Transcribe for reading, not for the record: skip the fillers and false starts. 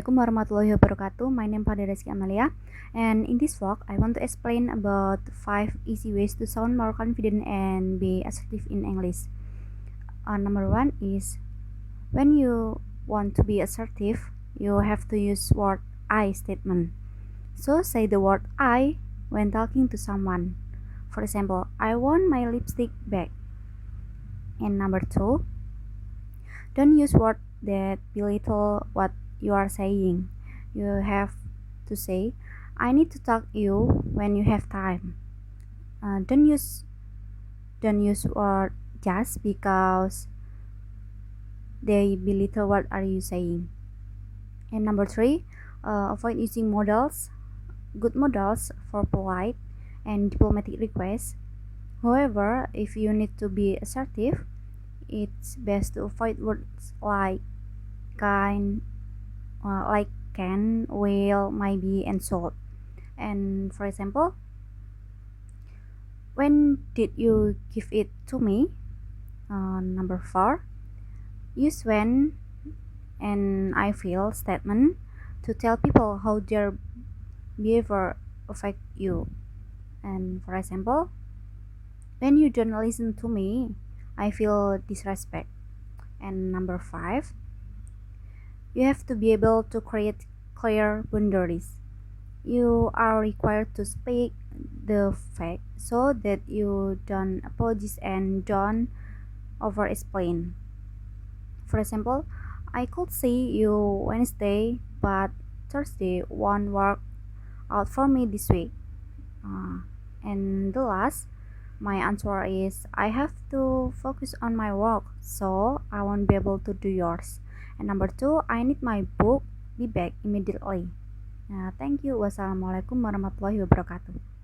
Assalamualaikum warahmatullahi wabarakatuh. My name is Rizky Amalia, and in this vlog, I want to explain about 5 easy ways to sound more confident and be assertive in English. Number 1 is when you want to be assertive, you have to use word I statement. So say the word I when talking to someone. For example, I want my lipstick back. And number 2, don't use words that belittle what you are saying. You have to say, I need to talk you when you have time. Don't use word just because they belittle what are you saying. And number 3, avoid using modals, good modals for polite and diplomatic requests. However, if you need to be assertive, it's best to avoid words like kind, like can, will, maybe, and should. And for example, when did you give it to me? Number 4, use when and I feel statement to tell people how their behavior affect you. And for example, when you don't listen to me, I feel disrespect. And number 5, you have to be able to create clear boundaries. You are required to speak the fact so that you don't apologize and don't over explain. For example, I could see you Wednesday, but Thursday won't work out for me this week. And the last, my answer is I have to focus on my work, so I won't be able to do yours. And number 2, I need my book be back immediately. Thank you. Wassalamualaikum warahmatullahi wabarakatuh.